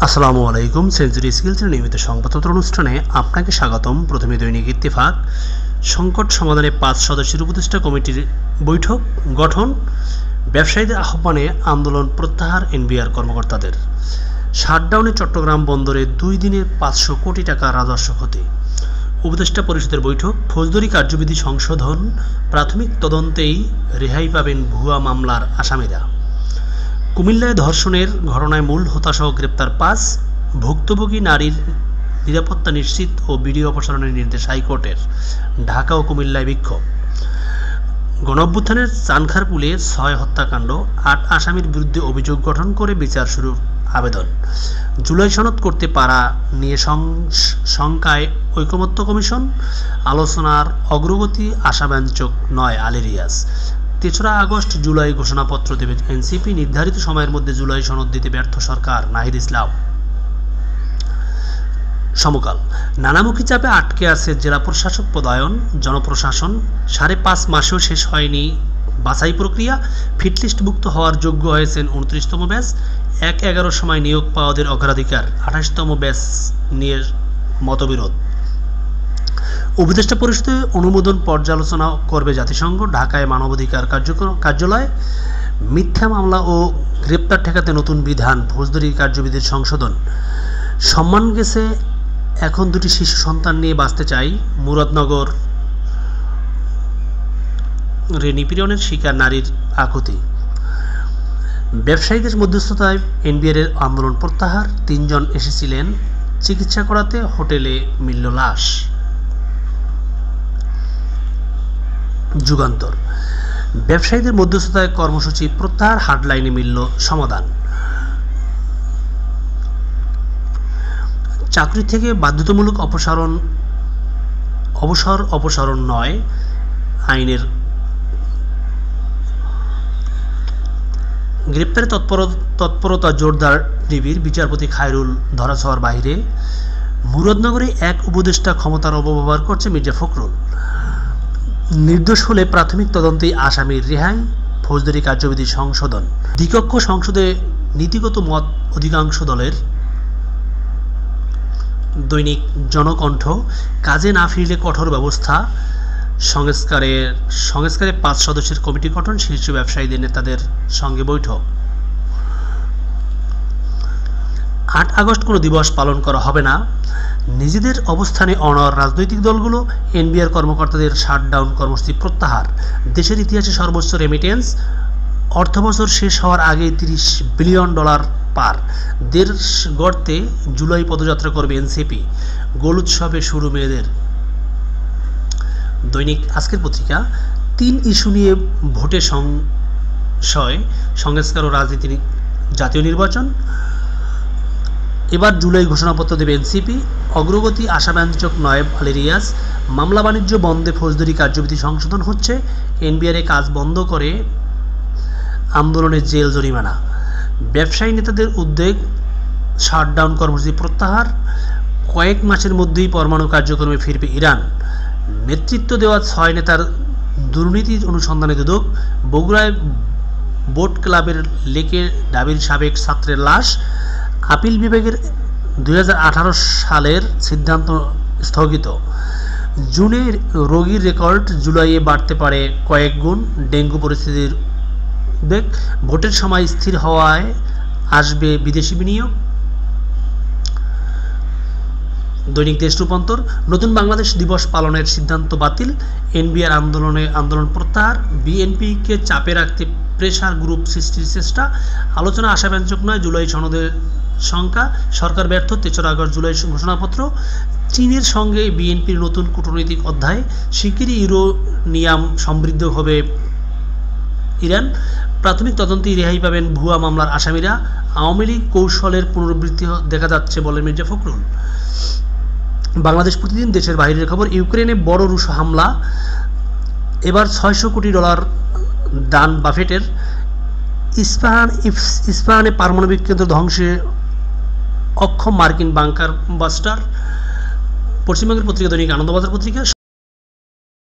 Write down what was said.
আসসালামু আলাইকুম। সেঞ্চুরি স্কিলসের নিয়মিত সংবাদপত্র অনুষ্ঠানে আপনাকে স্বাগতম। প্রথমে দৈনিক ইত্তেফাক। সংকট সমাধানে 5 সদস্যের উপদেষ্টা কমিটির বৈঠক গঠন। ব্যবসায়ীদের আহ্বানে আন্দোলন প্রত্যাহার এনবিআর কর্মকর্তাদের। শাটডাউনে চট্টগ্রাম বন্দরে 2 দিনে 500 কোটি টাকা রাজস্ব ক্ষতি। উপদেষ্টা পরিষদের বৈঠক। ফৌজদারি কার্যবিধি সংশোধন। প্রাথমিক তদন্তেই রেহাই পাবেন ভুয়া মামলার আসামিরা। কুমিল্লায় ধর্ষণের ঘটনায় মূল হোতাসহ গ্রেপ্তার 5। ভুক্তভোগী নারীর নিরাপত্তা নিশ্চিত ও ভিডিও অপসারণের নির্দেশ হাইকোর্টের। ঢাকা ও কুমিল্লায় বিক্ষোভ। গণঅভ্যুত্থানের চানখারপুলে 6 হত্যাকাণ্ড, 8 আসামির বিরুদ্ধে অভিযোগ গঠন করে বিচার শুরুর আবেদন। জুলাই সনদ করতে পারা নিয়ে শঙ্কায় ঐকমত্য কমিশন। আলোচনার অগ্রগতি আশাব্যঞ্জক নয়, আলী রিয়াজ। 3রা আগস্ট জুলাই ঘোষণাপত্র দেবে এনসিপি। নির্ধারিত সময়ের মধ্যে জুলাই সনদ দিতে ব্যর্থ সরকার, নাহিদ ইসলাম। সমকাল। নানামুখী চাপে আটকে আছে জেলা প্রশাসক পদায়ন। জনপ্রশাসন 5.5 মাসেও শেষ হয়নি বাছাই প্রক্রিয়া। ফিটলিস্টভুক্ত হওয়ার যোগ্য হয়েছেন 29তম ব্যাচ। 1-11 সময় নিয়োগ পাওয়াদের অগ্রাধিকার। 28তম ব্যাচ নিয়ে মতবিরোধ। উপদেষ্টা পরিষদে অনুমোদন পর্যালোচনা করবে জাতিসংঘ। ঢাকায় মানবাধিকার কার্যালয়। মিথ্যা মামলা ও গ্রেপ্তার ঠেকাতে নতুন বিধান। ফৌজদারি কার্যবিধির সংশোধন। সম্মান গেছে, এখন 2টি শিশু সন্তান নিয়ে বাঁচতে চাই। মুরাদনগর নিপীড়নের শিকার নারীর আকুতি। ব্যবসায়ীদের মধ্যস্থতায় এনবিআর এর আন্দোলন প্রত্যাহার। 3 জন এসেছিলেন চিকিৎসা করাতে, হোটেলে মিলল লাশ। যুগান্তর। ব্যবসায়ীদের মধ্যস্থতায় কর্মসূচি প্রত্যাহার, হার্ডলাইনে মিলল সমাধান। চাকরি থেকে বাধ্যতামূলক অপসারণ নয়, আইনের। গ্রেপ্তারে তৎপরতা জোরদার ডিবির। বিচারপতি খায়রুল ধরাছোঁয়ার বাইরে। মুরাদনগরে 1 উপদেষ্টা ক্ষমতার অপব্যবহার করছে মির্জা ফখরুল। নির্দোষ হলে প্রাথমিক তদন্তেই আসামির রেহাই। ফৌজদারি কার্যবিধি সংশোধন। দ্বিকক্ষ সংসদে নীতিগত মত অধিকাংশ দলের। দৈনিক জনকণ্ঠ। কাজে না ফিরলে কঠোর ব্যবস্থা। সংস্কারে 5 সদস্যের কমিটি গঠন। শীর্ষ ব্যবসায়ীদের নেতাদের সঙ্গে বৈঠক। 8 আগস্ট কোনো দিবস পালন করা হবে না। নিজেদের অবস্থানে অনড় রাজনৈতিক দলগুলো। এনবিআর কর্মকর্তাদের শাটডাউন কর্মসূচি প্রত্যাহার। দেশের ইতিহাসে সর্বোচ্চ রেমিটেন্স। অর্থবছর শেষ হওয়ার আগেই $30 বিলিয়ন পার। দেশ গড়তে জুলাই পদযাত্রা করবে এনসিপি। গোল উৎসবে শুরু মেয়েদের। দৈনিক আজকের পত্রিকা। 3 ইস্যু নিয়ে ভোটে সংশয়। সংস্কার ও রাজনীতি, জাতীয় নির্বাচন। এবার জুলাই ঘোষণাপত্র দেবে এনসিপি। অগ্রগতি আশাব্যঞ্জক নয়, আলী রিয়াজ। মামলা বাণিজ্য বন্ধে ফৌজদারি কার্যবিধি সংশোধন হচ্ছে। এনবিআর কাজ বন্ধ করে আন্দোলনের জেল জরিমানা। ব্যবসায়ী নেতাদের উদ্যোগ, শাটডাউন কর্মসূচি প্রত্যাহার। কয়েক মাসের মধ্যেই পরমাণু কার্যক্রমে ফিরবে ইরান। নেতৃত্ব দেওয়া 6 নেতার দুর্নীতি অনুসন্ধানে দুদক। বগুড়ায় বোট ক্লাবের লেকে ডাবির সাবেক ছাত্রের লাশ। আপিল বিভাগের 2018 সালের সিদ্ধান্ত স্থগিত। জুনে রোগীর রেকর্ড, জুলাইয়ে বাড়তে পারে কয়েক গুণ। ডেঙ্গু পরিস্থিতির উদ্বেগ। ভোটের সময় স্থির হওয়ায় আসবে বিদেশি বিনিয়োগ। দৈনিক দেশ রূপান্তর। নতুন বাংলাদেশ দিবস পালনের সিদ্ধান্ত বাতিল। এনবিআর আন্দোলন প্রত্যাহার। বিএনপিকে চাপে রাখতে প্রেসার গ্রুপ সৃষ্টির চেষ্টা। আলোচনা আশাব্যঞ্জক নয়, জুলাই সনদের শঙ্কা। সরকার ব্যর্থ, 3 আগস্ট জুলাই ঘোষণাপত্র। চীনের সঙ্গে বিএনপির নতুন কূটনৈতিক অধ্যায়। শিগগিরই ইউরেনিয়াম সমৃদ্ধ হবে ইরান। প্রাথমিক তদন্তেই রেহাই পাবেন ভুয়া মামলার আসামিরা। আওয়ামী লীগ কৌশলের পুনরাবৃত্তি দেখা যাচ্ছে বলেন মির্জা ফখরুল। বাংলাদেশ প্রতিদিন। দেশের বাইরের খবর। ইউক্রেনে বড় রুশ হামলা। এবার $600 কোটি দান বাফেটের। ইস্পাহানে পারমাণবিক কেন্দ্র ধ্বংসে অক্ষম মার্কিন বাংকার বাস্টার। পশ্চিমবঙ্গের পত্রিকা দৈনিক আনন্দবাজার পত্রিকা।